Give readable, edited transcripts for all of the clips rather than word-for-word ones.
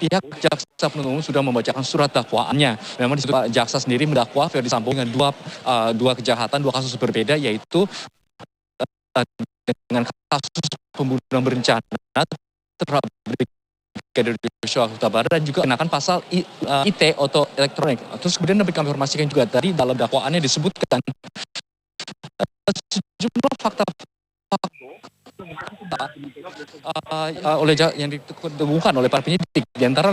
pihak jaksa penuntut umum sudah membacakan surat dakwaannya. Memang di situ jaksa sendiri mendakwa Verdi Sambo dengan dua kejahatan, dua kasus berbeda, yaitu dengan kasus pembunuhan berencana terhadap Brigadir Yosua Huta Barat dan juga kenakan pasal IT atau elektronik. Terus kemudian dapat kami informasikan juga tadi dalam dakwaannya disebutkan sejumlah fakta yang ditemukan oleh para penyidik, di antara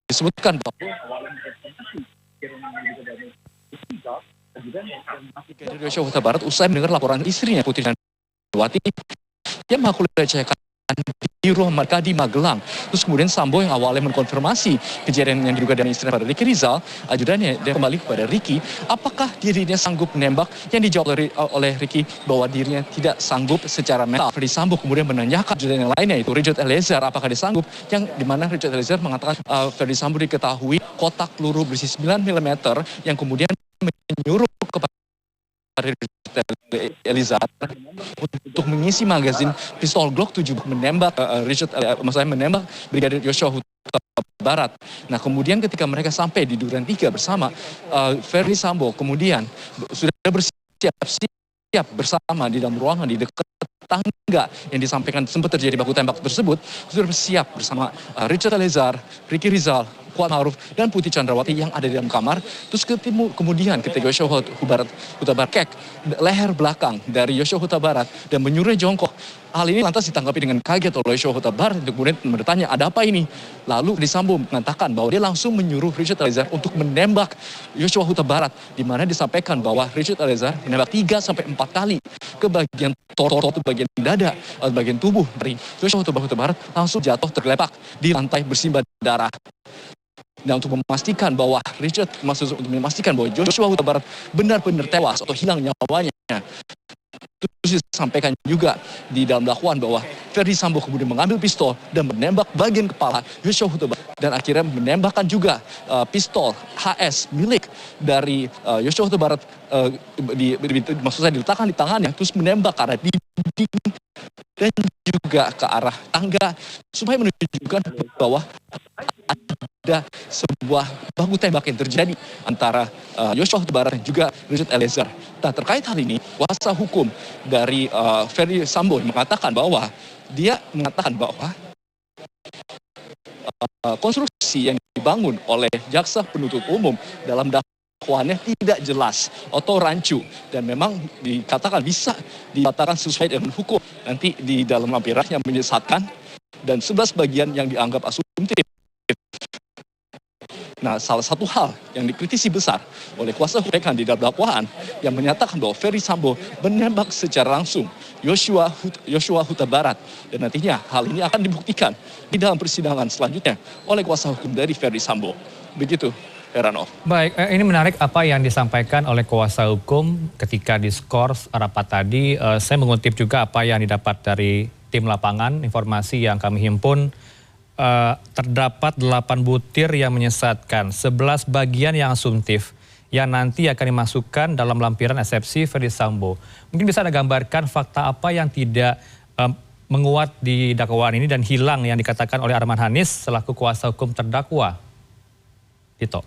disebutkan bahwa Brigadir Yosua Huta Barat usai mendengar laporan istrinya Putri Candrawati yang mengaku dilecehkan di rumah mereka di Magelang. Terus kemudian Sambo yang awalnya mengkonfirmasi kejadian yang diduga dari istrinya pada Ricky Rizal, ajudannya dia kembali kepada Ricky, apakah dirinya sanggup menembak? Yang dijawab oleh Ricky bahwa dirinya tidak sanggup secara mental. Verdi Sambo kemudian menanyakan ajudan yang lainnya, yaitu Richard Eliezer, apakah dia sanggup? Yang dimana Richard Eliezer mengatakan Verdi Sambo diketahui kotak peluru berisi 9 mm yang kemudian menyuruh kepada Eliezer untuk mengisi magazin pistol Glock 7 menembak menembak Brigadir Yosua Huta Barat. Nah, kemudian ketika mereka sampai di Duren 3 bersama, Verdi Sambo kemudian sudah bersiap bersama di dalam ruangan di dekat tangga yang disampaikan sempat terjadi baku tembak tersebut, sudah bersiap bersama Richard Eliezer, Ricky Rizal, Kuat Ma'ruf, dan Putri Candrawati yang ada di dalam kamar. Terus kemudian ketika Yosua Huta Barat kek leher belakang dari Yosua Huta Barat dan menyuruh jongkok. Hal ini lantas ditanggapi dengan kaget oleh Yosua Huta Barat, kemudian bertanya, ada apa ini? Lalu Verdi Sambo mengatakan bahwa dia langsung menyuruh Richard Eliezer untuk menembak Yosua Huta Barat, di mana disampaikan bahwa Richard Eliezer menembak 3-4 kali ke bagian bagian dada, bagian tubuh dari Yosua Huta Barat, langsung jatuh tergeletak di lantai bersimbah darah. Dan untuk memastikan bahwa Yosua Huta Barat benar-benar tewas atau hilang nyawanya, terus disampaikan juga di dalam dakwaan bahwa Verdi Sambo kemudian mengambil pistol dan menembak bagian kepala Yosua Huta Barat dan akhirnya menembakkan juga pistol HS milik dari Yosua Huta Barat, maksud saya diletakkan di tangannya, terus menembak ke arah dinding dan juga ke arah tangga supaya menunjukkan bahwa ada sebuah baku tembak yang terjadi antara Yosua Huta Barat dan juga Richard Eliezer. Nah, terkait hal ini, kuasa hukum dari Verdi Sambo mengatakan bahwa konstruksi yang dibangun oleh jaksa penuntut umum dalam dakwaannya tidak jelas atau rancu, dan memang dikatakan bisa dikatakan sesuai dengan hukum. Nanti di dalam lampiran yang menyesatkan dan 11 bagian yang dianggap asumtif. Nah, salah satu hal yang dikritisi besar oleh kuasa hukum di dalam dakwaan yang menyatakan bahwa Verdi Sambo menembak secara langsung Yosua Huta Barat, dan nantinya hal ini akan dibuktikan di dalam persidangan selanjutnya oleh kuasa hukum dari Verdi Sambo. Begitu, Heranov. Baik, ini menarik apa yang disampaikan oleh kuasa hukum ketika diskors rapat tadi. Saya mengutip juga apa yang didapat dari tim lapangan, informasi yang kami himpun. Terdapat 8 butir yang menyesatkan, 11 bagian yang asumtif yang nanti akan dimasukkan dalam lampiran eksepsi Verdi Sambo. Mungkin bisa Anda gambarkan fakta apa yang tidak menguat di dakwaan ini dan hilang yang dikatakan oleh Arman Hanis selaku kuasa hukum terdakwa? Tito.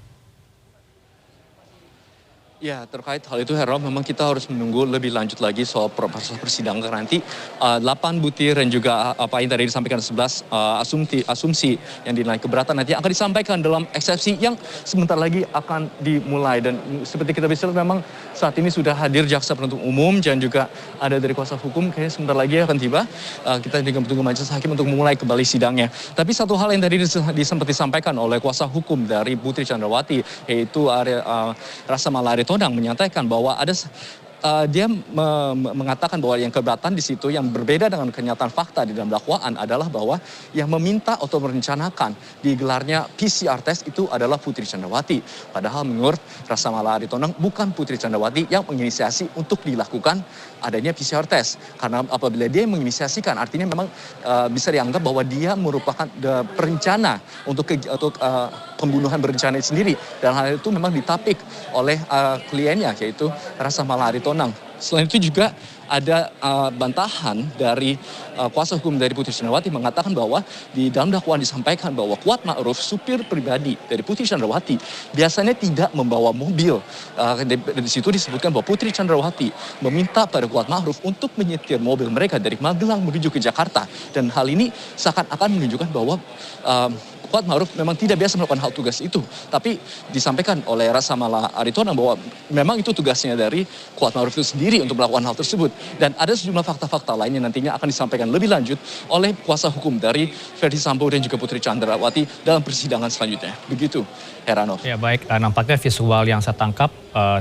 Ya, terkait hal itu, Heranov, memang kita harus menunggu lebih lanjut lagi soal proses persidangan nanti. 8 butir dan juga apa yang tadi disampaikan 11 asumsi yang dinilai keberatan nanti akan disampaikan dalam eksepsi yang sebentar lagi akan dimulai. Dan seperti kita bisa lihat, memang saat ini sudah hadir jaksa penuntut umum dan juga ada dari kuasa hukum, kayaknya sebentar lagi akan tiba. Kita juga menunggu majelis hakim untuk memulai kembali sidangnya. Tapi satu hal yang tadi sempat disampaikan oleh kuasa hukum dari Putri Candrawati, yaitu Rasa Malari Tonang, menyatakan bahwa dia mengatakan bahwa yang keberatan di situ yang berbeda dengan kenyataan fakta di dalam dakwaan adalah bahwa yang meminta atau merencanakan digelarnya PCR test itu adalah Putri Candrawati. Padahal menurut Rasa Malari Tonang bukan Putri Candrawati yang menginisiasi untuk dilakukan adanya PCR test. Karena apabila dia yang menginisiasikan, artinya memang bisa dianggap bahwa dia merupakan perencana untuk pembunuhan berencana sendiri. Dan hal itu memang ditapik oleh kliennya, yaitu Rasa Mala Aritonang. Selain itu juga ada bantahan dari kuasa hukum dari Putri Chandrawati mengatakan bahwa di dalam dakwaan disampaikan bahwa Kuat Ma'ruf, supir pribadi dari Putri Chandrawati, biasanya tidak membawa mobil. Di situ disebutkan bahwa Putri Chandrawati meminta pada Kuat Ma'ruf untuk menyetir mobil mereka dari Magelang menuju ke Jakarta. Dan hal ini seakan-akan menunjukkan bahwa Kuat Ma'ruf memang tidak biasa melakukan hal tugas itu. Tapi disampaikan oleh Rasa Mala Aritonang bahwa memang itu tugasnya dari Kuat Ma'ruf itu sendiri untuk melakukan hal tersebut. Dan ada sejumlah fakta-fakta lain yang nantinya akan disampaikan lebih lanjut oleh kuasa hukum dari Ferdy Sambo dan juga Putri Chandrawati dalam persidangan selanjutnya. Begitu, Heranov. Ya baik, nampaknya visual yang saya tangkap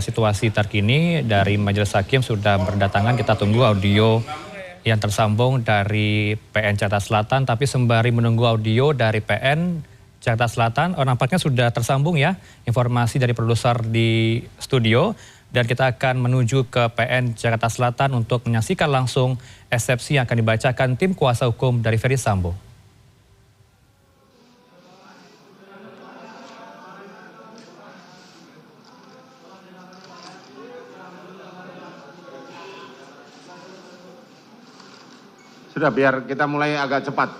situasi terkini dari Majelis Hakim sudah berdatangan. Kita tunggu audio yang tersambung dari PN Jakarta Selatan, tapi sembari menunggu audio dari PN Jakarta Selatan, nampaknya sudah tersambung ya informasi dari produser di studio, dan kita akan menuju ke PN Jakarta Selatan untuk menyaksikan langsung eksepsi yang akan dibacakan tim kuasa hukum dari Ferdy Sambo. Sudah, biar kita mulai agak cepat.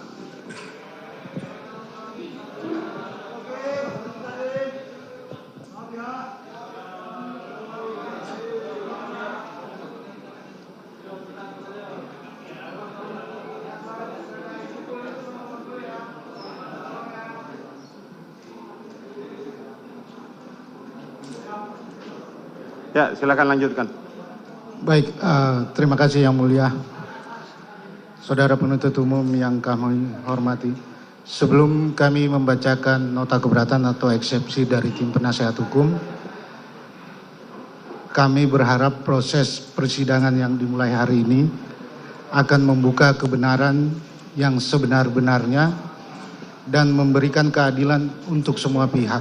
Ya, silakan lanjutkan. Baik, terima kasih Yang Mulia. Saudara penuntut umum yang kami hormati, sebelum kami membacakan nota keberatan atau eksepsi dari tim penasehat hukum, kami berharap proses persidangan yang dimulai hari ini akan membuka kebenaran yang sebenar-benarnya dan memberikan keadilan untuk semua pihak,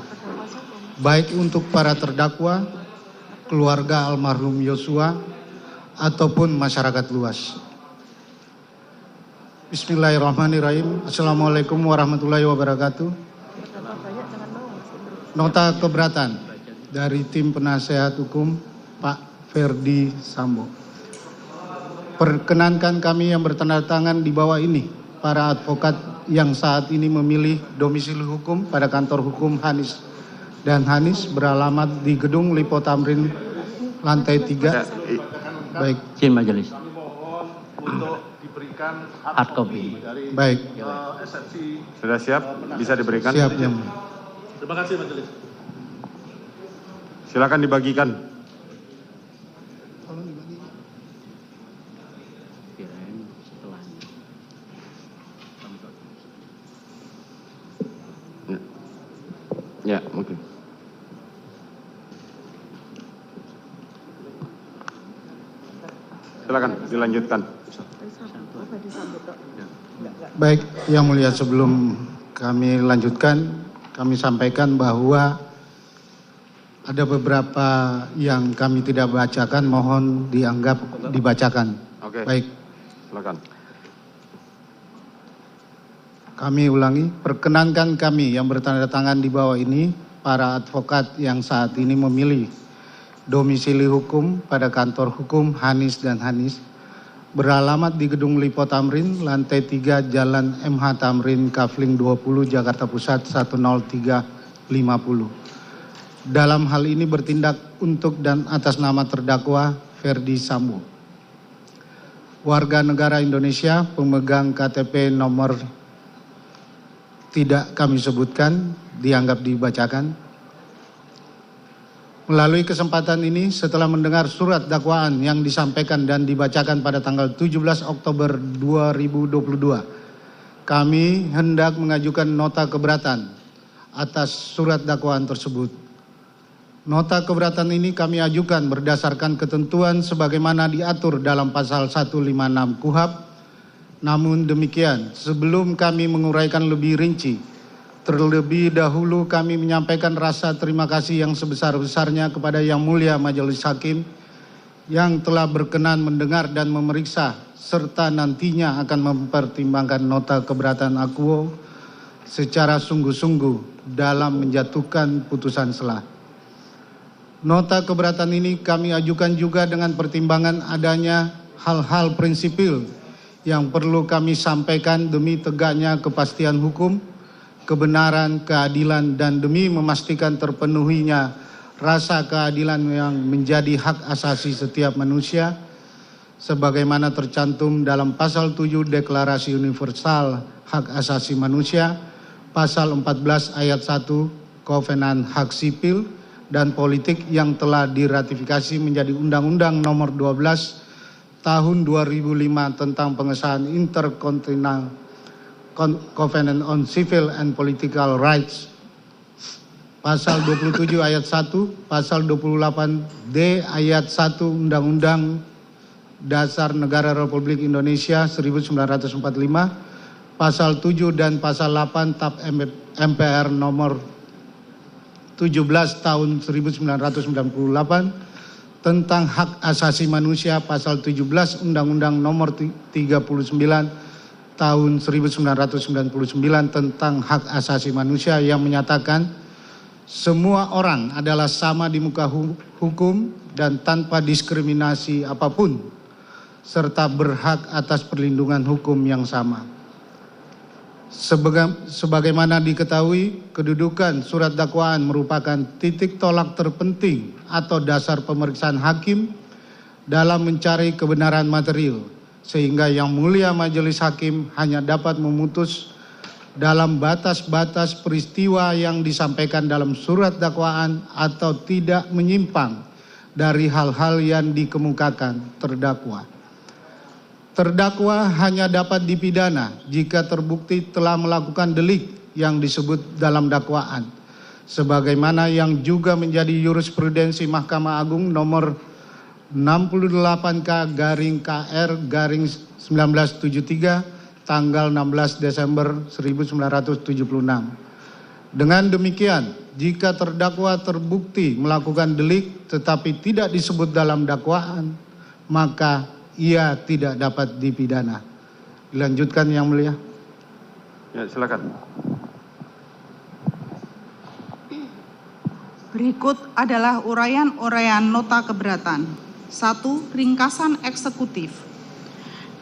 baik untuk para terdakwa, keluarga almarhum Yosua, ataupun masyarakat luas. Bismillahirrahmanirrahim. Assalamualaikum warahmatullahi wabarakatuh. Nota keberatan dari tim penasehat hukum Pak Ferdy Sambo. Perkenankan kami yang bertanda tangan di bawah ini, para advokat yang saat ini memilih domisili hukum pada kantor hukum Hanis dan Hanis beralamat di Gedung Lipo Tamrin lantai 3. Baik. Izin majelis. Untuk diberikan Hard copy. Baik. eksepsi. Sudah siap? Bisa diberikan? Siap, Yang. Terima kasih majelis. Silakan dibagikan. Ya, mungkin. Silakan dilanjutkan. Baik, Yang Mulia, sebelum kami lanjutkan, kami sampaikan bahwa ada beberapa yang kami tidak bacakan, mohon dianggap dibacakan. Oke. Baik. Silakan. Kami ulangi, perkenankan kami yang bertanda tangan di bawah ini, para advokat yang saat ini memilih domisili hukum pada kantor hukum Hanis dan Hanis, beralamat di Gedung Lipo Tamrin, lantai 3, Jalan MH Tamrin, Kafling 20, Jakarta Pusat 10350. Dalam hal ini bertindak untuk dan atas nama terdakwa Ferdy Sambo, warga negara Indonesia, pemegang KTP nomor tidak kami sebutkan, dianggap dibacakan. Melalui kesempatan ini, setelah mendengar surat dakwaan yang disampaikan dan dibacakan pada tanggal 17 Oktober 2022, kami hendak mengajukan nota keberatan atas surat dakwaan tersebut. Nota keberatan ini kami ajukan berdasarkan ketentuan sebagaimana diatur dalam pasal 156 KUHP. Namun demikian, sebelum kami menguraikan lebih rinci, terlebih dahulu kami menyampaikan rasa terima kasih yang sebesar-besarnya kepada Yang Mulia Majelis Hakim yang telah berkenan mendengar dan memeriksa serta nantinya akan mempertimbangkan nota keberatan akuo secara sungguh-sungguh dalam menjatuhkan putusan selah. Nota keberatan ini kami ajukan juga dengan pertimbangan adanya hal-hal prinsipil yang perlu kami sampaikan demi tegaknya kepastian hukum, kebenaran, keadilan, dan demi memastikan terpenuhinya rasa keadilan yang menjadi hak asasi setiap manusia, sebagaimana tercantum dalam pasal 7 Deklarasi Universal Hak Asasi Manusia, pasal 14 ayat 1 Kovenan Hak Sipil dan Politik yang telah diratifikasi menjadi Undang-Undang Nomor 12 Tahun 2005 tentang pengesahan Intercontinental Covenant on Civil and Political Rights, pasal 27 ayat 1, pasal 28D ayat 1 Undang-Undang Dasar Negara Republik Indonesia 1945, pasal 7 dan pasal 8 TAP MPR nomor 17 tahun 1998 tentang hak asasi manusia, pasal 17 Undang-Undang nomor 39 tahun 1999 tentang hak asasi manusia yang menyatakan semua orang adalah sama di muka hukum dan tanpa diskriminasi apapun, serta berhak atas perlindungan hukum yang sama. Sebagaimana diketahui, kedudukan surat dakwaan merupakan titik tolak terpenting atau dasar pemeriksaan hakim dalam mencari kebenaran material, sehingga Yang Mulia Majelis Hakim hanya dapat memutus dalam batas-batas peristiwa yang disampaikan dalam surat dakwaan atau tidak menyimpang dari hal-hal yang dikemukakan terdakwa. Terdakwa hanya dapat dipidana jika terbukti telah melakukan delik yang disebut dalam dakwaan, sebagaimana yang juga menjadi jurisprudensi Mahkamah Agung nomor 68K/KR/1973 tanggal 16 Desember 1976. Dengan demikian, jika terdakwa terbukti melakukan delik tetapi tidak disebut dalam dakwaan, maka ia tidak dapat dipidana. Dilanjutkan Yang Mulia. Ya, silakan. Berikut adalah uraian-uraian nota keberatan. 1. Ringkasan eksekutif.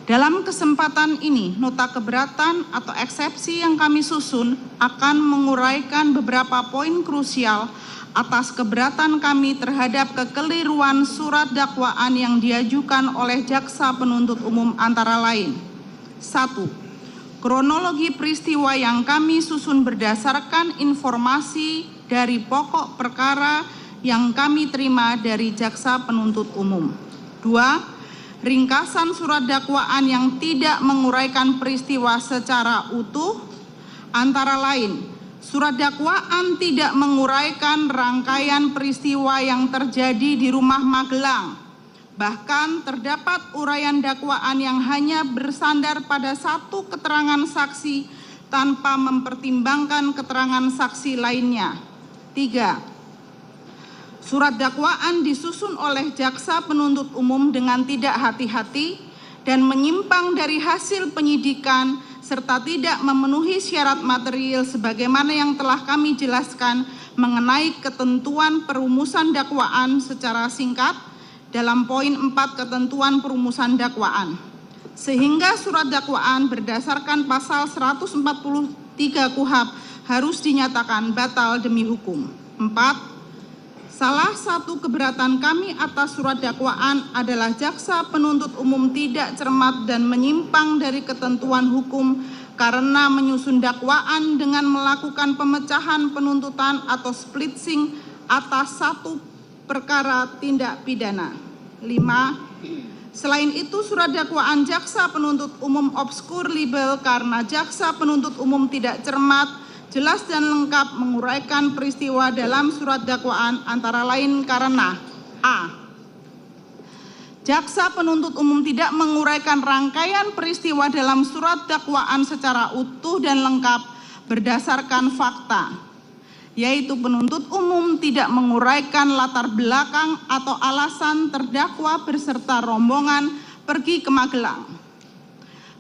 Dalam kesempatan ini, nota keberatan atau eksepsi yang kami susun akan menguraikan beberapa poin krusial atas keberatan kami terhadap kekeliruan surat dakwaan yang diajukan oleh jaksa penuntut umum antara lain. 1. Kronologi peristiwa yang kami susun berdasarkan informasi dari pokok perkara yang kami terima dari jaksa penuntut umum. 2. Ringkasan surat dakwaan yang tidak menguraikan peristiwa secara utuh, antara lain surat dakwaan tidak menguraikan rangkaian peristiwa yang terjadi di Rumah Magelang. Bahkan terdapat uraian dakwaan yang hanya bersandar pada satu keterangan saksi tanpa mempertimbangkan keterangan saksi lainnya. 3. Surat dakwaan disusun oleh jaksa penuntut umum dengan tidak hati-hati dan menyimpang dari hasil penyidikan serta tidak memenuhi syarat material sebagaimana yang telah kami jelaskan mengenai ketentuan perumusan dakwaan secara singkat dalam poin 4 ketentuan perumusan dakwaan. Sehingga surat dakwaan berdasarkan pasal 143 KUHP harus dinyatakan batal demi hukum. 4. Salah satu keberatan kami atas surat dakwaan adalah jaksa penuntut umum tidak cermat dan menyimpang dari ketentuan hukum karena menyusun dakwaan dengan melakukan pemecahan penuntutan atau splitsing atas satu perkara tindak pidana. 5. Selain itu, surat dakwaan jaksa penuntut umum obskur libel karena jaksa penuntut umum tidak cermat, jelas dan lengkap menguraikan peristiwa dalam surat dakwaan antara lain karena A. Jaksa penuntut umum tidak menguraikan rangkaian peristiwa dalam surat dakwaan secara utuh dan lengkap berdasarkan fakta, yaitu penuntut umum tidak menguraikan latar belakang atau alasan terdakwa beserta rombongan pergi ke Magelang.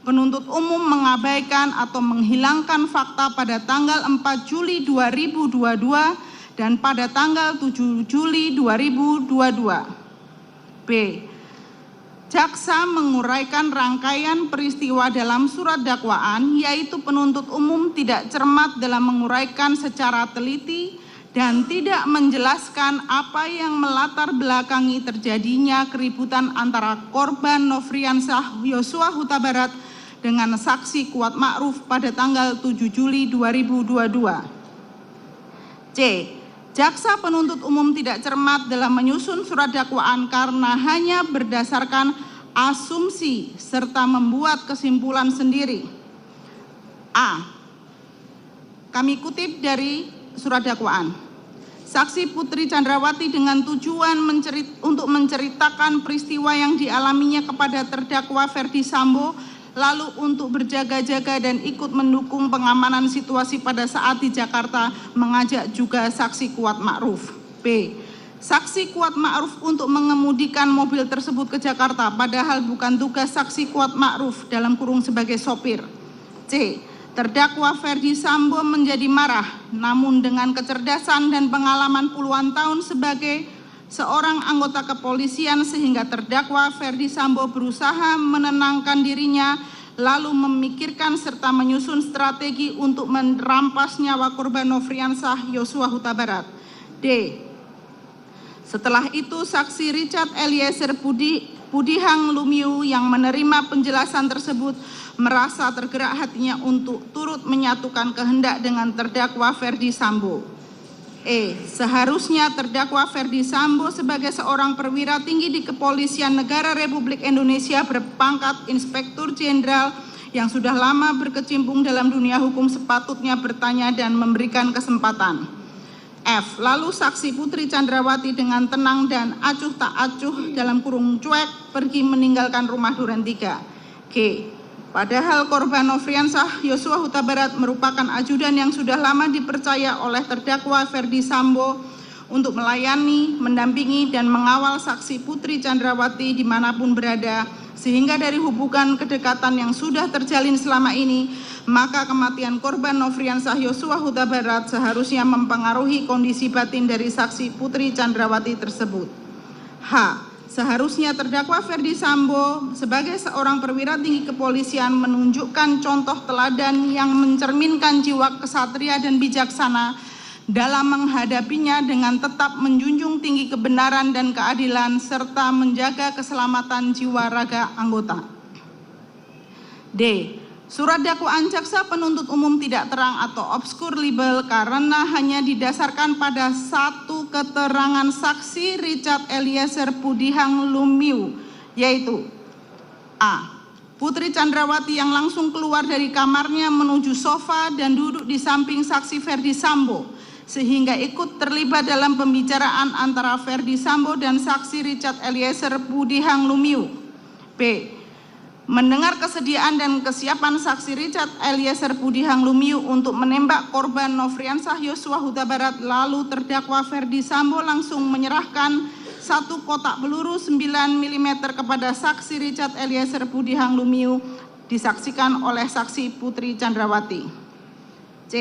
penuntut umum mengabaikan atau menghilangkan fakta pada tanggal 4 Juli 2022 dan pada tanggal 7 Juli 2022. B. Jaksa menguraikan rangkaian peristiwa dalam surat dakwaan, yaitu penuntut umum tidak cermat dalam menguraikan secara teliti dan tidak menjelaskan apa yang melatar belakangi terjadinya keributan antara korban Nofriansah Yosua Huta Barat dengan saksi Kuat Ma'ruf pada tanggal 7 Juli 2022. C. Jaksa penuntut umum tidak cermat dalam menyusun surat dakwaan karena hanya berdasarkan asumsi serta membuat kesimpulan sendiri. A. Kami kutip dari surat dakwaan. Saksi Putri Chandrawati dengan tujuan untuk menceritakan peristiwa yang dialaminya kepada terdakwa Ferdi Sambo, lalu untuk berjaga-jaga dan ikut mendukung pengamanan situasi pada saat di Jakarta, mengajak juga saksi Kuat Ma'ruf. B. Saksi Kuat Ma'ruf untuk mengemudikan mobil tersebut ke Jakarta, padahal bukan tugas saksi Kuat Ma'ruf dalam kurung sebagai sopir. C. Terdakwa Ferdi Sambo menjadi marah, namun dengan kecerdasan dan pengalaman puluhan tahun sebagai seorang anggota kepolisian sehingga terdakwa Ferdi Sambo berusaha menenangkan dirinya, lalu memikirkan serta menyusun strategi untuk merampas nyawa korban Nofriansah Yosua Huta Barat. D. Setelah itu saksi Richard Eliezer Pudihang Lumiu yang menerima penjelasan tersebut merasa tergerak hatinya untuk turut menyatukan kehendak dengan terdakwa Ferdi Sambo. E. Seharusnya terdakwa Ferdi Sambo sebagai seorang perwira tinggi di Kepolisian Negara Republik Indonesia berpangkat Inspektur Jenderal yang sudah lama berkecimpung dalam dunia hukum sepatutnya bertanya dan memberikan kesempatan. F. Lalu saksi Putri Chandrawati dengan tenang dan acuh tak acuh dalam kurung cuek pergi meninggalkan rumah duren 3. G. Padahal korban Nofriansah Yosua Huta Barat merupakan ajudan yang sudah lama dipercaya oleh terdakwa Ferdi Sambo untuk melayani, mendampingi, dan mengawal saksi Putri Chandrawati dimanapun berada, sehingga dari hubungan kedekatan yang sudah terjalin selama ini, maka kematian korban Nofriansah Yosua Huta Barat seharusnya mempengaruhi kondisi batin dari saksi Putri Chandrawati tersebut. H. Seharusnya terdakwa Ferdi Sambo sebagai seorang perwira tinggi kepolisian menunjukkan contoh teladan yang mencerminkan jiwa kesatria dan bijaksana dalam menghadapinya dengan tetap menjunjung tinggi kebenaran dan keadilan serta menjaga keselamatan jiwa raga anggota. D. Surat dakwaan jaksa penuntut umum tidak terang atau obskur libel karena hanya didasarkan pada satu keterangan saksi Richard Eliezer Pudihang Lumiu, yaitu A. Putri Chandrawati yang langsung keluar dari kamarnya menuju sofa dan duduk di samping saksi Ferdi Sambo, sehingga ikut terlibat dalam pembicaraan antara Ferdi Sambo dan saksi Richard Eliezer Pudihang Lumiu. B. Mendengar kesediaan dan kesiapan saksi Richard Eliezer Pudihang Lumiu untuk menembak korban Nofriansah Yosua Huta Barat, lalu terdakwa Ferdi Sambo langsung menyerahkan satu kotak peluru 9 mm kepada saksi Richard Eliezer Pudihang Lumiu, disaksikan oleh saksi Putri Chandrawati. C.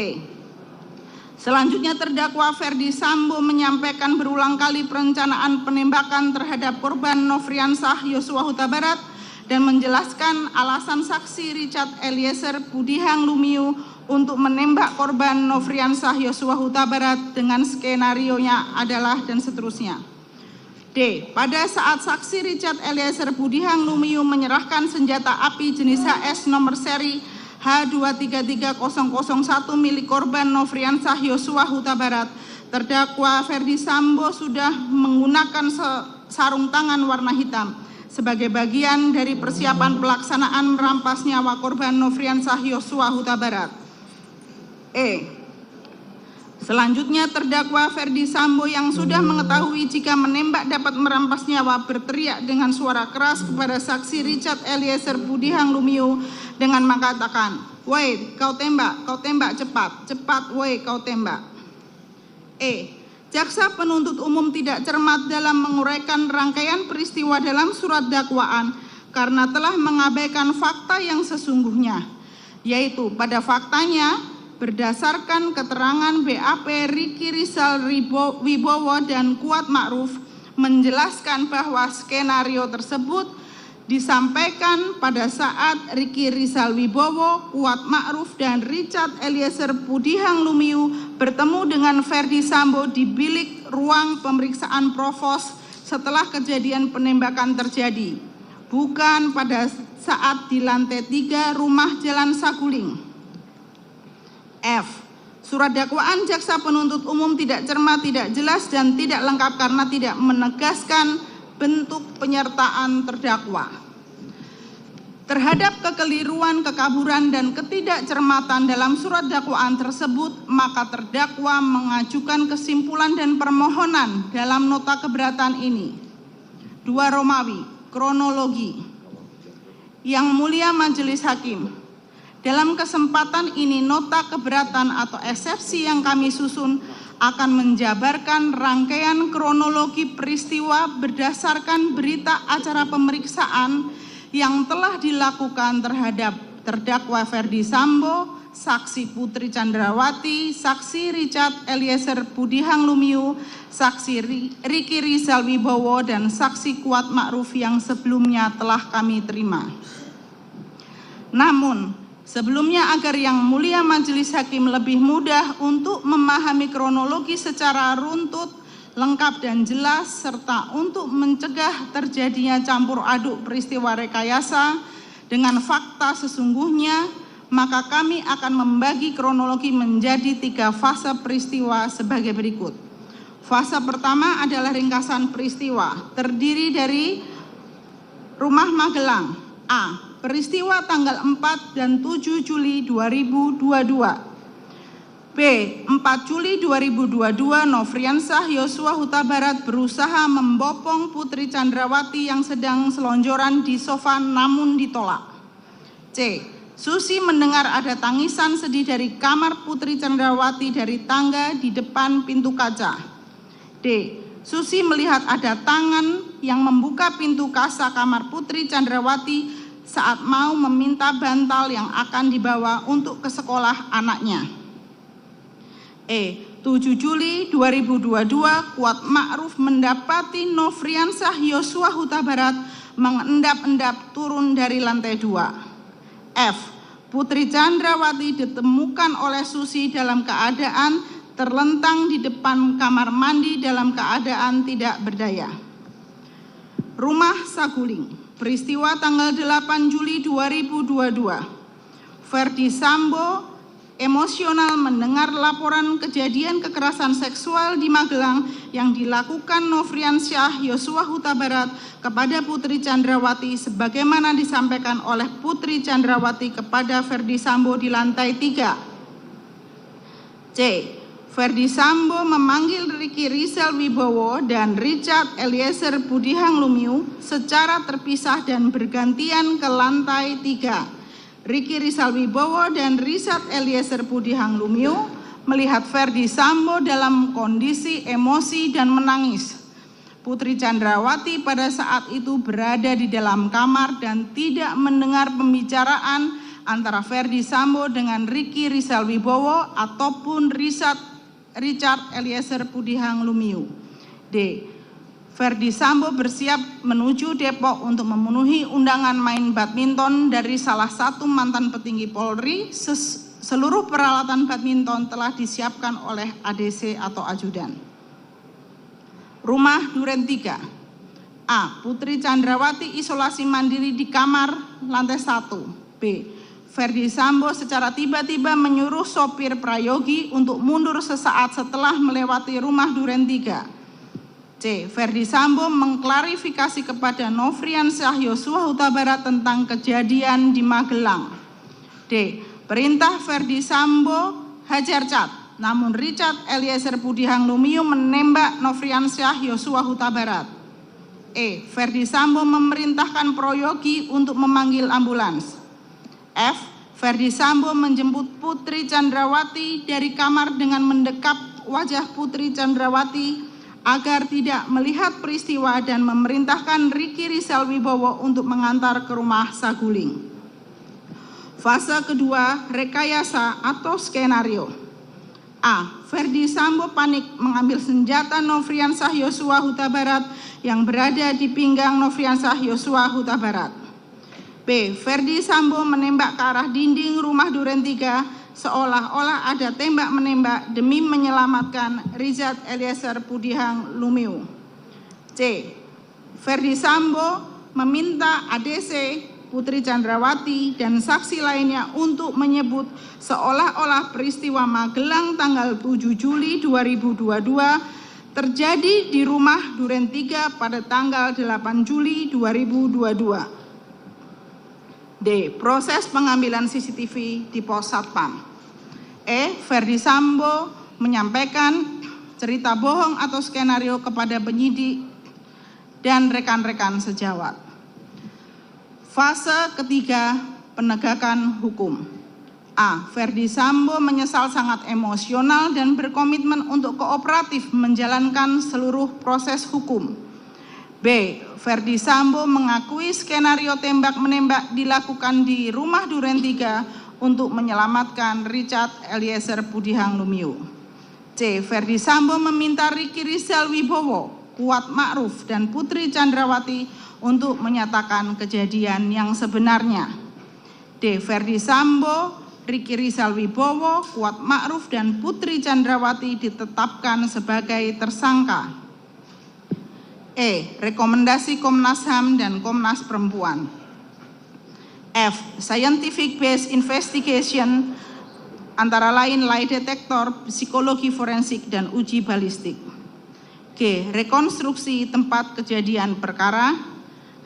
Selanjutnya terdakwa Ferdi Sambo menyampaikan berulang kali perencanaan penembakan terhadap korban Nofriansah Yosua Huta Barat dan menjelaskan alasan saksi Richard Eliezer Pudihang Lumiu untuk menembak korban Nofriansah Yosua Huta Barat dengan skenarionya adalah dan seterusnya. D. Pada saat saksi Richard Eliezer Pudihang Lumiu menyerahkan senjata api jenis HS nomor seri H233001 milik korban Nofriansah Yosua Huta Barat, terdakwa Ferdi Sambo sudah menggunakan sarung tangan warna hitam sebagai bagian dari persiapan pelaksanaan merampas nyawa korban Nofriansah Yosua Huta Barat. E. Selanjutnya terdakwa Ferdi Sambo yang sudah mengetahui jika menembak dapat merampas nyawa berteriak dengan suara keras kepada saksi Richard Eliezer Pudihang Lumiu dengan mengatakan, "Woi, kau tembak cepat, cepat, woi kau tembak." E. Jaksa penuntut umum tidak cermat dalam menguraikan rangkaian peristiwa dalam surat dakwaan karena telah mengabaikan fakta yang sesungguhnya, yaitu pada faktanya berdasarkan keterangan BAP Ricky Rizal Wibowo dan Kuat Ma'ruf menjelaskan bahwa skenario tersebut disampaikan pada saat Ricky Rizal Wibowo, Kuat Ma'ruf, dan Richard Eliezer Pudihang Lumiu bertemu dengan Ferdi Sambo di bilik ruang pemeriksaan provos setelah kejadian penembakan terjadi, bukan pada saat di lantai 3 rumah Jalan Saguling. F. Surat dakwaan jaksa penuntut umum tidak cermat, tidak jelas, dan tidak lengkap karena tidak menegaskan bentuk penyertaan terdakwa. Terhadap kekeliruan, kekaburan, dan ketidakcermatan dalam surat dakwaan tersebut, maka terdakwa mengajukan kesimpulan dan permohonan dalam nota keberatan ini. 2 Romawi, kronologi. Yang Mulia Majelis Hakim, dalam kesempatan ini nota keberatan atau eksepsi yang kami susun akan menjabarkan rangkaian kronologi peristiwa berdasarkan berita acara pemeriksaan yang telah dilakukan terhadap terdakwa Ferdi Sambo, saksi Putri Chandrawati, saksi Richard Eliezer Pudihang Lumiu, saksi Ricky Rizal Wibowo, dan saksi Kuat Ma'ruf yang sebelumnya telah kami terima. Namun, sebelumnya agar yang mulia Majelis Hakim lebih mudah untuk memahami kronologi secara runtut, lengkap dan jelas, serta untuk mencegah terjadinya campur aduk peristiwa rekayasa dengan fakta sesungguhnya, maka kami akan membagi kronologi menjadi 3 fase peristiwa sebagai berikut. Fase pertama adalah ringkasan peristiwa, terdiri dari Rumah Magelang. A. Peristiwa tanggal 4 dan 7 Juli 2022. B. 4 Juli 2022, Nofriansah Yosua Huta Barat berusaha membopong Putri Chandrawati yang sedang selonjoran di sofa namun ditolak. C. Susi mendengar ada tangisan sedih dari kamar Putri Chandrawati dari tangga di depan pintu kaca. D. Susi melihat ada tangan yang membuka pintu kasa kamar Putri Chandrawati saat mau meminta bantal yang akan dibawa untuk ke sekolah anaknya. E. 7 Juli 2022, Kuat Ma'ruf mendapati Nofriansah Yosua Huta Barat mengendap-endap turun dari lantai 2. F. Putri Chandrawati ditemukan oleh Susi dalam keadaan terlentang di depan kamar mandi dalam keadaan tidak berdaya. Rumah Saguling, peristiwa tanggal 8 Juli 2022. Ferdi Sambo emosional mendengar laporan kejadian kekerasan seksual di Magelang yang dilakukan Nofriansyah Yosua Huta Barat kepada Putri Chandrawati sebagaimana disampaikan oleh Putri Chandrawati kepada Ferdi Sambo di lantai 3. C. Ferdi Sambo memanggil Ricky Rizal Wibowo dan Richard Eliezer Pudihang Lumiu secara terpisah dan bergantian ke lantai 3. Ricky Rizal Wibowo dan Richard Eliezer Pudihang Lumiu melihat Ferdi Sambo dalam kondisi emosi dan menangis. Putri Chandrawati pada saat itu berada di dalam kamar dan tidak mendengar pembicaraan antara Ferdi Sambo dengan Ricky Rizal Wibowo ataupun Richard Eliezer Pudihang Lumiu. D. Ferdi Sambo bersiap menuju Depok untuk memenuhi undangan main badminton dari salah satu mantan petinggi Polri. Seluruh peralatan badminton telah disiapkan oleh ADC atau ajudan. Rumah Duren 3. A. Putri Chandrawati isolasi mandiri di kamar lantai 1. B. Ferdi Sambo secara tiba-tiba menyuruh sopir Prayogi untuk mundur sesaat setelah melewati rumah Duren 3. C. Ferdi Sambo mengklarifikasi kepada Nofriansah Yosua Huta Barat tentang kejadian di Magelang. D. Perintah Ferdi Sambo hajar cat, namun Richard Eliezer Pudihang Lumiu menembak Nofriansah Yosua Huta Barat. E. Ferdi Sambo memerintahkan Prayogi untuk memanggil ambulans. F. Ferdi Sambo menjemput Putri Chandrawati dari kamar dengan mendekap wajah Putri Chandrawati agar tidak melihat peristiwa dan memerintahkan Ricky Rizal Wibowo untuk mengantar ke rumah saguling. Fase kedua, rekayasa atau skenario. A. Ferdi Sambo panik mengambil senjata Nofriansah Yosua Huta Barat yang berada di pinggang Nofriansah Yosua Huta Barat. B. Ferdi Sambo menembak ke arah dinding rumah Duren 3 seolah-olah ada tembak-menembak demi menyelamatkan Richard Eliezer Pudihang Lumiu. C. Ferdi Sambo meminta ADC Putri Chandrawati dan saksi lainnya untuk menyebut seolah-olah peristiwa Magelang tanggal 7 Juli 2022 terjadi di rumah Duren 3 pada tanggal 8 Juli 2022. D. Proses pengambilan CCTV di pos Satpam. E. Ferdi Sambo menyampaikan cerita bohong atau skenario kepada penyidik dan rekan-rekan sejawat. Fase ketiga, penegakan hukum. A. Ferdi Sambo menyesal sangat emosional dan berkomitmen untuk kooperatif menjalankan seluruh proses hukum. B. Ferdi Sambo mengakui skenario tembak-menembak dilakukan di rumah Duren 3 untuk menyelamatkan Richard Eliezer Pudihang Lumiu. C. Ferdi Sambo meminta Ricky Rizal Wibowo, Kuat Ma'ruf, dan Putri Chandrawati untuk menyatakan kejadian yang sebenarnya. D. Ferdi Sambo, Ricky Rizal Wibowo, Kuat Ma'ruf, dan Putri Chandrawati ditetapkan sebagai tersangka. E. Rekomendasi Komnas HAM dan Komnas Perempuan. F. Scientific based investigation antara lain lie detector, psikologi forensik, dan uji balistik. G. Rekonstruksi tempat kejadian perkara.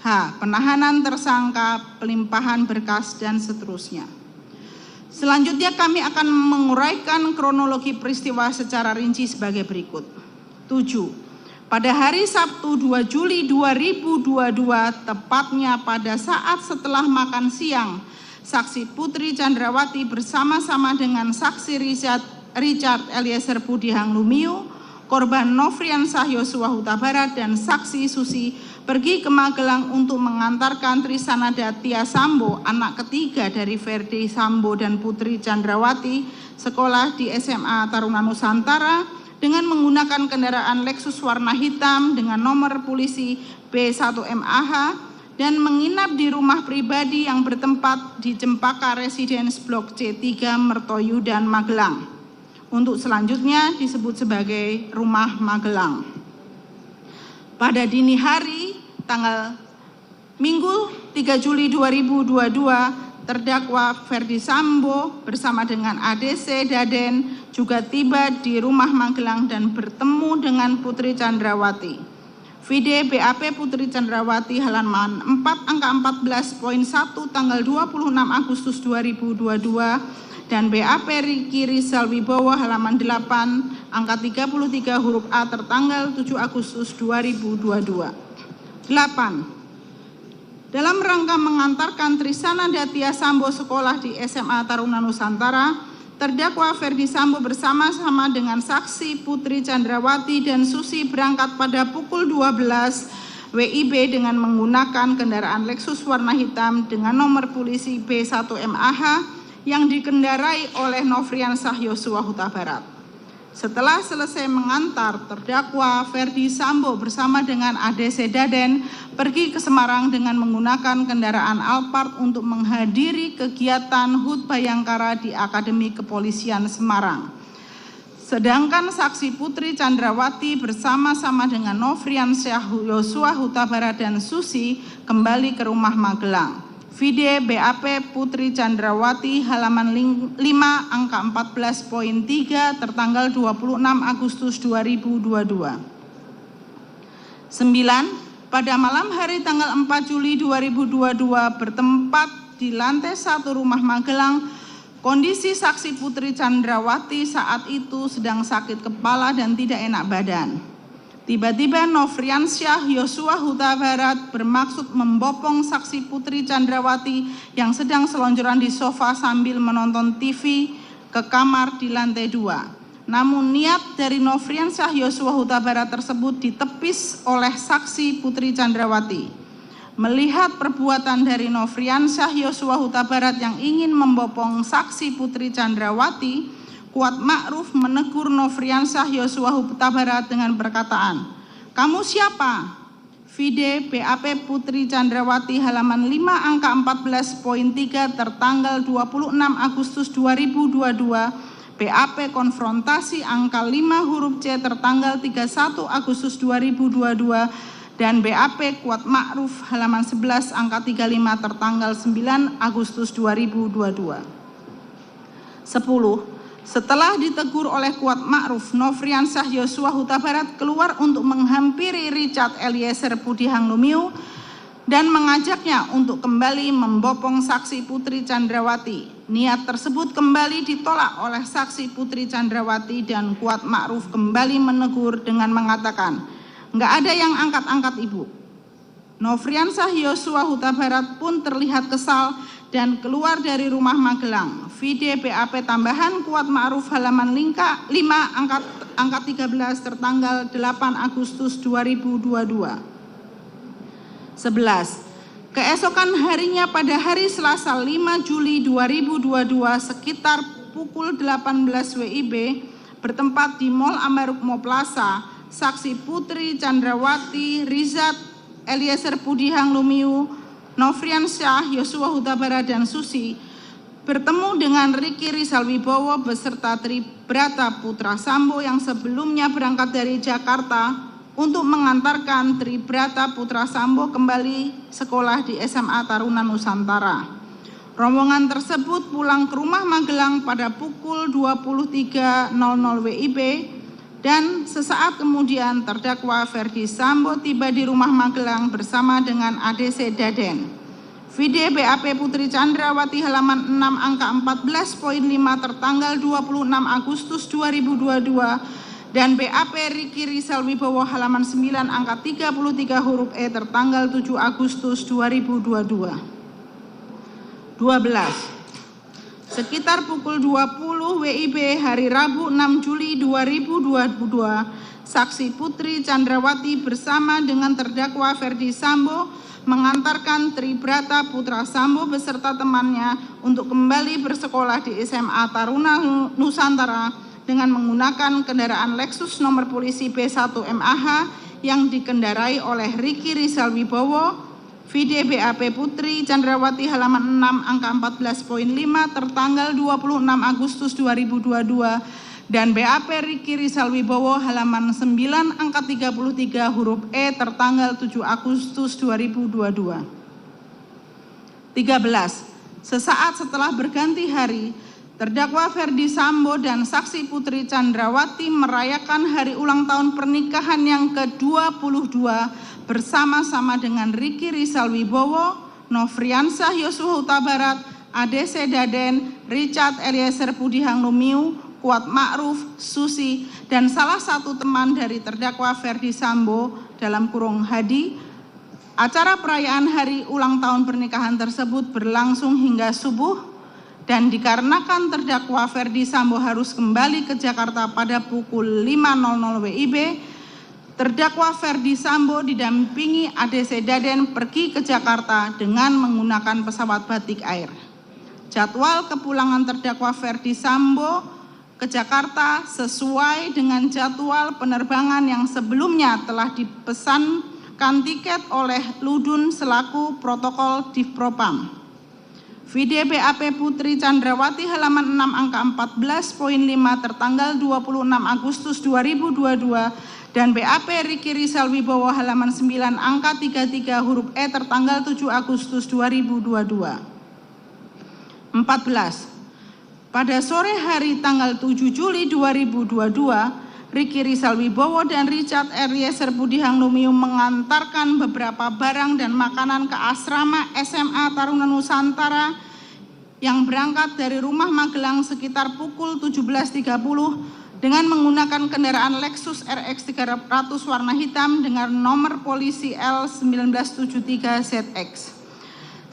H. Penahanan tersangka, pelimpahan berkas, dan seterusnya. Selanjutnya kami akan menguraikan kronologi peristiwa secara rinci sebagai berikut. 7. Pada hari Sabtu 2 Juli 2022, tepatnya pada saat setelah makan siang, saksi Putri Chandrawati bersama-sama dengan saksi Richard Eliezer Pudihang Lumiu, korban Nofriansah Yosua Huta Barat, dan saksi Susi pergi ke Magelang untuk mengantarkan Trisanada Tia Sambo, anak ketiga dari Ferdi Sambo dan Putri Chandrawati, sekolah di SMA Taruna Nusantara, dengan menggunakan kendaraan Lexus warna hitam dengan nomor polisi B1MAH dan menginap di rumah pribadi yang bertempat di Cempaka Residence Blok C3 Mertoyudan Magelang. Untuk selanjutnya disebut sebagai Rumah Magelang. Pada dini hari tanggal Minggu 3 Juli 2022, terdakwa Ferdi Sambo bersama dengan ADC Daden juga tiba di rumah Magelang dan bertemu dengan Putri Chandrawati. Vide BAP Putri Chandrawati halaman 4 angka 14.1 tanggal 26 Agustus 2022 dan BAP Ricky Rizal Wibowo halaman 8 angka 33 huruf A tertanggal 7 Agustus 2022. 8. Dalam rangka mengantarkan Trisanada Tia Sambo sekolah di SMA Taruna Nusantara, terdakwa Ferdi Sambo bersama-sama dengan saksi Putri Chandrawati dan Susi berangkat pada pukul 12 WIB dengan menggunakan kendaraan Lexus warna hitam dengan nomor polisi B1MAH yang dikendarai oleh Nofriansah Yosua Huta Barat. Setelah selesai mengantar, terdakwa Ferdi Sambo bersama dengan ADC Daden pergi ke Semarang dengan menggunakan kendaraan Alphard untuk menghadiri kegiatan HUT Bayangkara di Akademi Kepolisian Semarang. Sedangkan saksi Putri Chandrawati bersama-sama dengan Nofriansah Yosua Huta Barat dan Susi kembali ke rumah Magelang. Vide BAP Putri Chandrawati halaman 5 angka 14.3 tertanggal 26 Agustus 2022. 9. Pada malam hari tanggal 4 Juli 2022 bertempat di lantai 1 rumah Magelang, kondisi saksi Putri Chandrawati saat itu sedang sakit kepala dan tidak enak badan. Tiba-tiba Nofriansah Yosua Huta Barat bermaksud membopong saksi Putri Chandrawati yang sedang selonjoran di sofa sambil menonton TV ke kamar di lantai 2. Namun niat dari Nofriansyah Yosua Huta Barat tersebut ditepis oleh saksi Putri Chandrawati. Melihat perbuatan dari Nofriansyah Yosua Huta Barat yang ingin membopong saksi Putri Chandrawati, Kuat Ma'ruf menegur Nofriansyah Yosua Huta Barat dengan perkataan, "Kamu siapa?" Vide BAP Putri Chandrawati halaman 5 angka 14.3 tertanggal 26 Agustus 2022, BAP konfrontasi angka 5 huruf C tertanggal 31 Agustus 2022, dan BAP Kuat Ma'ruf halaman 11 angka 35 tertanggal 9 Agustus 2022. 10. Setelah ditegur oleh Kuat Ma'ruf, Nofriansyah Yosua Huta Barat keluar untuk menghampiri Richard Eliezer Pudihang Lumiu dan mengajaknya untuk kembali membopong saksi Putri Chandrawati. Niat tersebut kembali ditolak oleh saksi Putri Chandrawati dan Kuat Ma'ruf kembali menegur dengan mengatakan, "Nggak ada yang angkat-angkat Ibu." Nofriansyah Yosua Huta Barat pun terlihat kesal dan keluar dari rumah Magelang. Vide BAP tambahan Kuat Ma'ruf halaman 5 angka 13 tertanggal 8 Agustus 2022. 11. Keesokan harinya pada hari Selasa 5 Juli 2022 sekitar pukul 18 WIB bertempat di Mall Amarukmo Plaza, saksi Putri Chandrawati, Richard Eliezer Pudihang Lumiu, Nofriansyah Yosua Huta Barat dan Susi bertemu dengan Riki Rizal Wibowo beserta Tribrata Putra Sambo yang sebelumnya berangkat dari Jakarta untuk mengantarkan Tribrata Putra Sambo kembali sekolah di SMA Taruna Nusantara. Rombongan tersebut pulang ke rumah Magelang pada pukul 23.00 WIB dan sesaat kemudian terdakwa Ferdi Sambo tiba di rumah Magelang bersama dengan ADC Daden. Vide BAP Putri Chandrawati halaman 6 angka 14.5 tertanggal 26 Agustus 2022 dan BAP Riki Rizal Wibowo halaman 9 angka 33 huruf E tertanggal 7 Agustus 2022. 12. Sekitar pukul 20 WIB hari Rabu 6 Juli 2022, saksi Putri Chandrawati bersama dengan terdakwa Ferdi Sambo mengantarkan Tribrata Putra Sambo beserta temannya untuk kembali bersekolah di SMA Taruna Nusantara dengan menggunakan kendaraan Lexus nomor polisi B1 MAH yang dikendarai oleh Riki Rizal Wibowo. Vide BAP Putri Chandrawati halaman 6 angka 14.5 tertanggal 26 Agustus 2022 dan BAP Riki Rizal Wibowo halaman 9 angka 33 huruf E tertanggal 7 Agustus 2022. 13. Sesaat setelah berganti hari, terdakwa Ferdi Sambo dan saksi Putri Chandrawati merayakan hari ulang tahun pernikahan yang ke-22 bersama-sama dengan Riki Rizal Wibowo, Nofriansyah Yosua Huta Barat, ADC Daden, Richard Eliezer Pudihang Lumiu, Kuat Ma'ruf, Susi, dan salah satu teman dari terdakwa Ferdi Sambo dalam kurung Hadi. Acara perayaan hari ulang tahun pernikahan tersebut berlangsung hingga subuh dan dikarenakan terdakwa Ferdi Sambo harus kembali ke Jakarta pada pukul 5.00 WIB, terdakwa Ferdi Sambo didampingi ADC Daden pergi ke Jakarta dengan menggunakan pesawat Batik Air. Jadwal kepulangan terdakwa Ferdi Sambo ke Jakarta sesuai dengan jadwal penerbangan yang sebelumnya telah dipesankan tiket oleh Ludun selaku protokol Divpropam. Vide BAP Putri Chandrawati halaman 6 angka 14.5 tertanggal 26 Agustus 2022 dan BAP Riki Rizal Wibowo halaman 9 angka 33 huruf E tertanggal 7 Agustus 2022. 14. Pada sore hari tanggal 7 Juli 2022, Riki Rizal Wibowo dan Richard Eliezer Pudihang Lumiu mengantarkan beberapa barang dan makanan ke asrama SMA Taruna Nusantara yang berangkat dari rumah Magelang sekitar pukul 17.30 dengan menggunakan kendaraan Lexus RX 300 warna hitam dengan nomor polisi L1973ZX.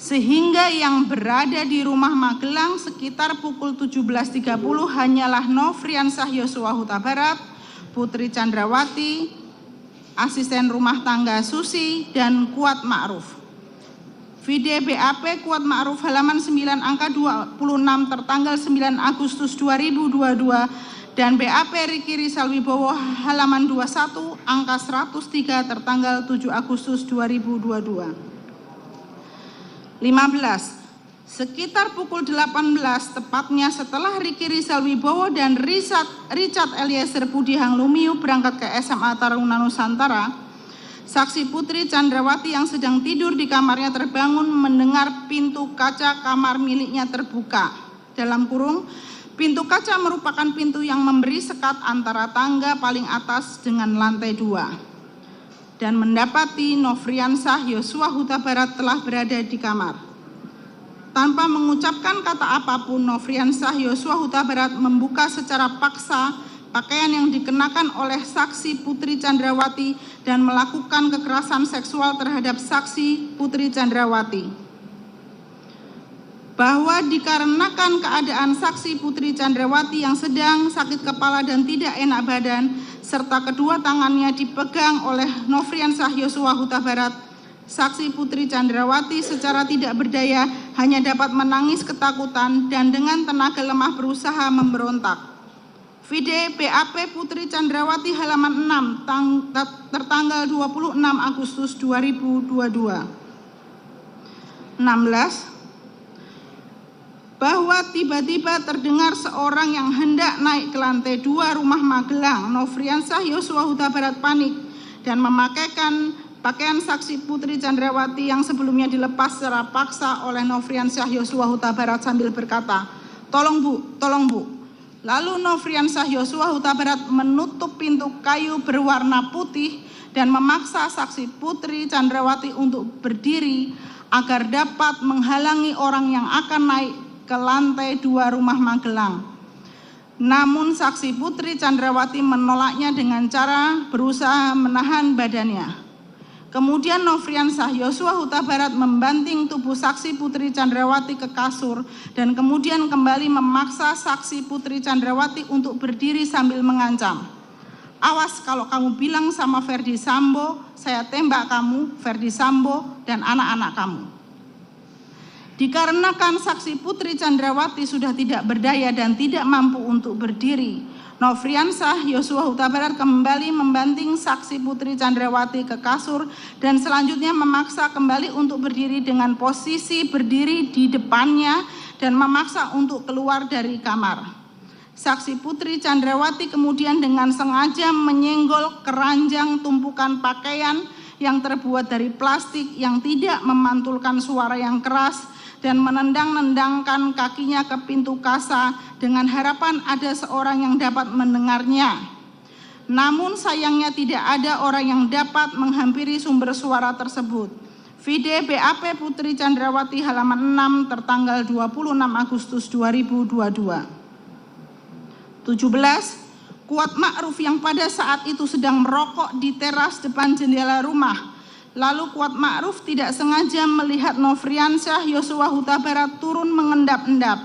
sehingga yang berada di rumah Magelang sekitar pukul 17.30 hanyalah Nofriansah Yosua Huta Barat, Putri Chandrawati, asisten rumah tangga Susi, dan Kuat Ma'ruf. Vide BAP Kuat Ma'ruf halaman 9 angka 26 tertanggal 9 Agustus 2022 dan BAP Riki Rizal Wibowo halaman 21 angka 103 tertanggal 7 Agustus 2022. 15. Sekitar pukul 18 tepatnya setelah Riki Rizal Wibowo dan Richard Eliezer Budihang Lumiu berangkat ke SMA Taruna Nusantara, saksi Putri Chandrawati yang sedang tidur di kamarnya terbangun mendengar pintu kaca kamar miliknya terbuka. Dalam kurung, pintu kaca merupakan pintu yang memberi sekat antara tangga paling atas dengan lantai 2. Dan mendapati Nofriansah Yosua Huta Barat telah berada di kamar. Tanpa mengucapkan kata apapun, Nofriansah Yosua Huta Barat membuka secara paksa pakaian yang dikenakan oleh saksi Putri Chandrawati dan melakukan kekerasan seksual terhadap saksi Putri Chandrawati. Bahwa dikarenakan keadaan saksi Putri Chandrawati yang sedang sakit kepala dan tidak enak badan, serta kedua tangannya dipegang oleh Nofriansah Yosua Huta Barat, saksi Putri Chandrawati secara tidak berdaya hanya dapat menangis ketakutan dan dengan tenaga lemah berusaha memberontak. Vide BAP Putri Chandrawati halaman 6 tertanggal 26 Agustus 2022. 16. Bahwa tiba-tiba terdengar seorang yang hendak naik ke lantai 2 rumah Magelang, Nofriansah Yosua Huta Barat panik dan memakaikan pakaian saksi Putri Chandrawati yang sebelumnya dilepas secara paksa oleh Nofriansah Yosua Huta Barat sambil berkata, "Tolong Bu, tolong Bu." Lalu Nofriansah Yosua Huta Barat menutup pintu kayu berwarna putih dan memaksa saksi Putri Chandrawati untuk berdiri agar dapat menghalangi orang yang akan naik ke lantai 2 rumah Magelang. Namun saksi Putri Chandrawati menolaknya dengan cara berusaha menahan badannya. Kemudian Nofriansah Yosua Huta Barat membanting tubuh saksi Putri Chandrawati ke kasur dan kemudian kembali memaksa saksi Putri Chandrawati untuk berdiri sambil mengancam, "Awas kalau kamu bilang sama Ferdi Sambo, saya tembak kamu, Ferdi Sambo, dan anak-anak kamu." Dikarenakan saksi Putri Chandrawati sudah tidak berdaya dan tidak mampu untuk berdiri, Nofriansah Yosua Huta Barat kembali membanting saksi Putri Chandrawati ke kasur dan selanjutnya memaksa kembali untuk berdiri dengan posisi berdiri di depannya dan memaksa untuk keluar dari kamar. Saksi Putri Chandrawati kemudian dengan sengaja menyenggol keranjang tumpukan pakaian yang terbuat dari plastik yang tidak memantulkan suara yang keras dan menendang-nendangkan kakinya ke pintu kasa dengan harapan ada seorang yang dapat mendengarnya. Namun sayangnya tidak ada orang yang dapat menghampiri sumber suara tersebut. Vide BAP Putri Chandrawati halaman 6 tertanggal 26 Agustus 2022. 17. Kuat Ma'ruf yang pada saat itu sedang merokok di teras depan jendela rumah. Lalu Kuat Ma'ruf tidak sengaja melihat Nofriansah Yosua Huta Barat turun mengendap-endap.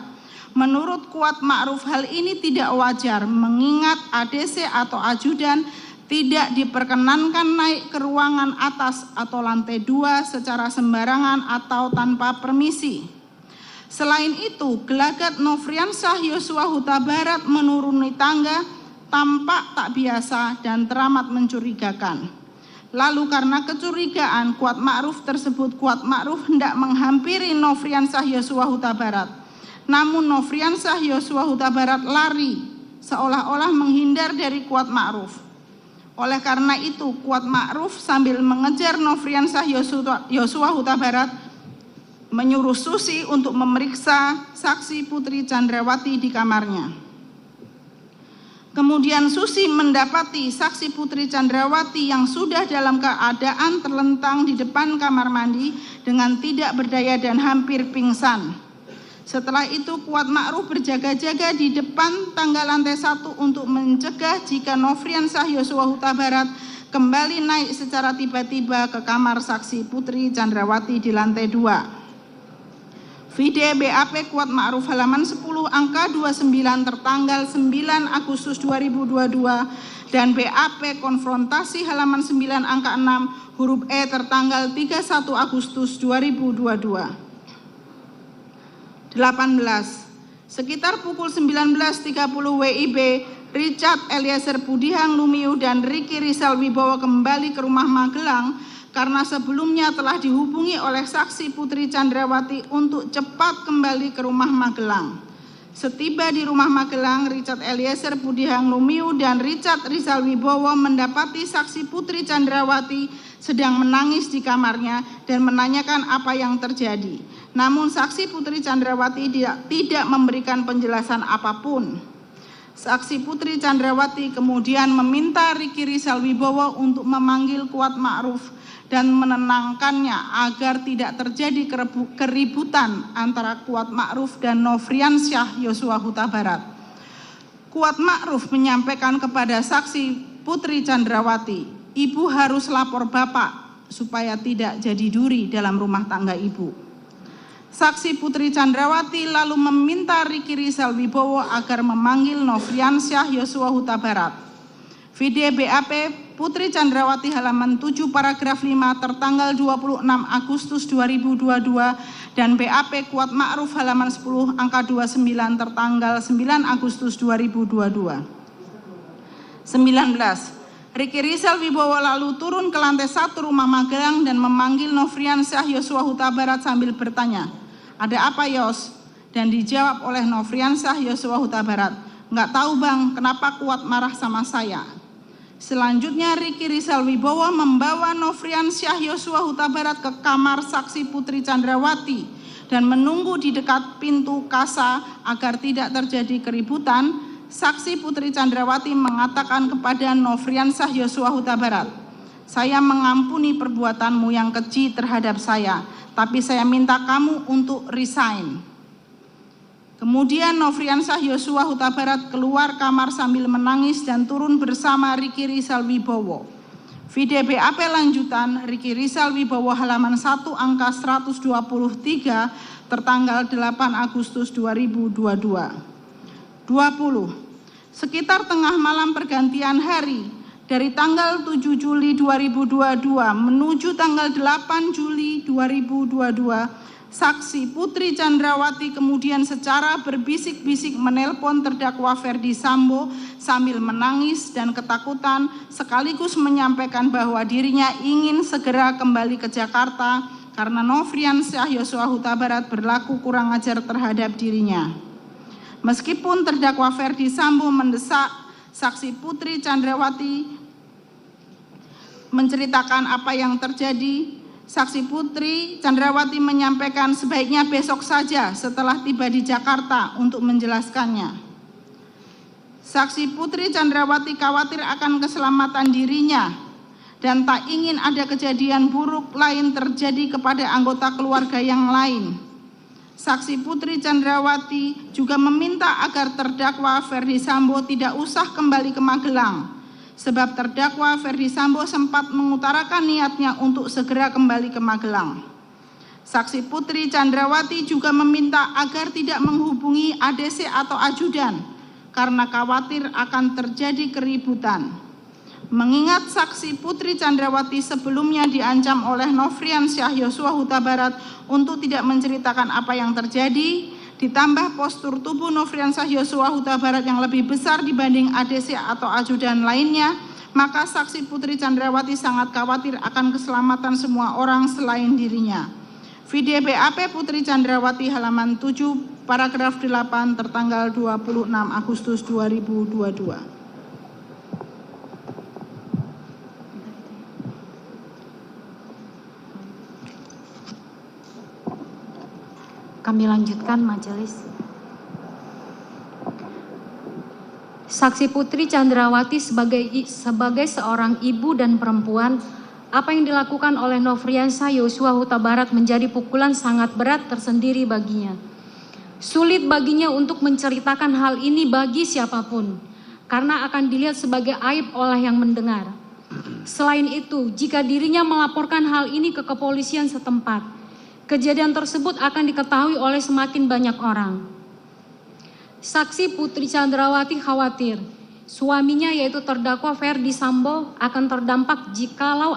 Menurut Kuat Ma'ruf hal ini tidak wajar mengingat ADC atau ajudan tidak diperkenankan naik ke ruangan atas atau lantai 2 secara sembarangan atau tanpa permisi. Selain itu, gelagat Nofriansah Yosua Huta Barat menuruni tangga tampak tak biasa dan teramat mencurigakan. Lalu karena kecurigaan Kuat Ma'ruf tersebut, Kuat Ma'ruf hendak menghampiri Nofriansah Yosua Huta Barat. Namun Nofriansah Yosua Huta Barat lari seolah-olah menghindar dari Kuat Ma'ruf. Oleh karena itu Kuat Ma'ruf sambil mengejar Nofriansah Yosua Huta Barat menyuruh Susi untuk memeriksa saksi Putri Chandrawati di kamarnya. Kemudian Susi mendapati saksi Putri Chandrawati yang sudah dalam keadaan terlentang di depan kamar mandi dengan tidak berdaya dan hampir pingsan. Setelah itu Kuat Ma'ruf berjaga-jaga di depan tangga lantai 1 untuk mencegah jika Nofriansah Yosua Huta Barat kembali naik secara tiba-tiba ke kamar saksi Putri Chandrawati di lantai 2. Vide BAP Kuat Ma'ruf halaman 10 angka 29 tertanggal 9 Agustus 2022 dan BAP Konfrontasi halaman 9 angka 6 huruf E tertanggal 31 Agustus 2022. 18. Sekitar pukul 19.30 WIB, Richard Eliezer Budihang Lumiu dan Ricky Rizal Wibowo kembali ke rumah Magelang karena sebelumnya telah dihubungi oleh saksi Putri Chandrawati untuk cepat kembali ke rumah Magelang. Setiba di rumah Magelang, Richard Eliezer Budihang Lumiu dan Richard Rizal Wibowo mendapati saksi Putri Chandrawati sedang menangis di kamarnya dan menanyakan apa yang terjadi. Namun saksi Putri Chandrawati tidak memberikan penjelasan apapun. Saksi Putri Chandrawati kemudian meminta Ricky Rizal Wibowo untuk memanggil Kuat Ma'ruf dan menenangkannya agar tidak terjadi keributan antara Kuat Ma'ruf dan Nofriansyah Yosua Huta Barat. Kuat Ma'ruf menyampaikan kepada saksi Putri Chandrawati, "Ibu harus lapor Bapak supaya tidak jadi duri dalam rumah tangga Ibu." Saksi Putri Chandrawati lalu meminta Ricky Rizal Wibowo agar memanggil Nofriansyah Yosua Huta Barat. Vide BAP Putri Chandrawati halaman 7 paragraf 5 tertanggal 26 Agustus 2022 dan BAP Kuat Ma'ruf halaman 10 angka 29 tertanggal 9 Agustus 2022. 19. Ricky Rizal Wibowo lalu turun ke lantai 1 rumah Magelang dan memanggil Nofriansyah Yosua Huta Barat sambil bertanya, "Ada apa, Yos?" Dan dijawab oleh Nofriansyah Yosua Huta Barat, "Nggak tahu Bang, kenapa Kuat marah sama saya." Selanjutnya Ricky Rizal Wibowo membawa Nofriansyah Yosua Huta Barat ke kamar saksi Putri Chandrawati dan menunggu di dekat pintu kasa agar tidak terjadi keributan. Saksi Putri Chandrawati mengatakan kepada Nofriansyah Yosua Huta Barat, "Saya mengampuni perbuatanmu yang keji terhadap saya, tapi saya minta kamu untuk resign." Kemudian Nofriansyah Yosua Huta Barat keluar kamar sambil menangis dan turun bersama Ricky Rizal Wibowo. Vide BAP lanjutan Ricky Rizal Wibowo halaman 1 angka 123 tertanggal 8 Agustus 2022. 20. Sekitar tengah malam pergantian hari dari tanggal 7 Juli 2022 menuju tanggal 8 Juli 2022, saksi Putri Chandrawati kemudian secara berbisik-bisik menelpon terdakwa Ferdi Sambo sambil menangis dan ketakutan sekaligus menyampaikan bahwa dirinya ingin segera kembali ke Jakarta karena Nofriansyah Yosua Huta Barat berlaku kurang ajar terhadap dirinya. Meskipun terdakwa Ferdi Sambo mendesak saksi Putri Chandrawati menceritakan apa yang terjadi, saksi Putri Chandrawati menyampaikan sebaiknya besok saja setelah tiba di Jakarta untuk menjelaskannya. Saksi Putri Chandrawati khawatir akan keselamatan dirinya dan tak ingin ada kejadian buruk lain terjadi kepada anggota keluarga yang lain. Saksi Putri Chandrawati juga meminta agar terdakwa Ferdi Sambo tidak usah kembali ke Magelang, sebab terdakwa Ferdi Sambo sempat mengutarakan niatnya untuk segera kembali ke Magelang. Saksi Putri Chandrawati juga meminta agar tidak menghubungi ADC atau ajudan karena khawatir akan terjadi keributan. Mengingat saksi Putri Chandrawati sebelumnya diancam oleh Nofriansyah Yosua Huta Barat untuk tidak menceritakan apa yang terjadi, ditambah postur tubuh Nofriansyah Yosua Huta Barat yang lebih besar dibanding ADC atau ajudan lainnya, maka saksi Putri Chandrawati sangat khawatir akan keselamatan semua orang selain dirinya. Vide BAP Putri Chandrawati halaman 7 paragraf 8 tertanggal 26 Agustus 2022. Kami lanjutkan majelis. Saksi Putri Chandrawati sebagai seorang ibu dan perempuan, apa yang dilakukan oleh Nofriansyah Yosua Huta Barat menjadi pukulan sangat berat tersendiri baginya. Sulit baginya untuk menceritakan hal ini bagi siapapun, karena akan dilihat sebagai aib oleh yang mendengar. Selain itu, jika dirinya melaporkan hal ini ke kepolisian setempat, kejadian tersebut akan diketahui oleh semakin banyak orang. Saksi Putri Chandrawati khawatir suaminya yaitu terdakwa Ferdi Sambo akan terdampak jikalau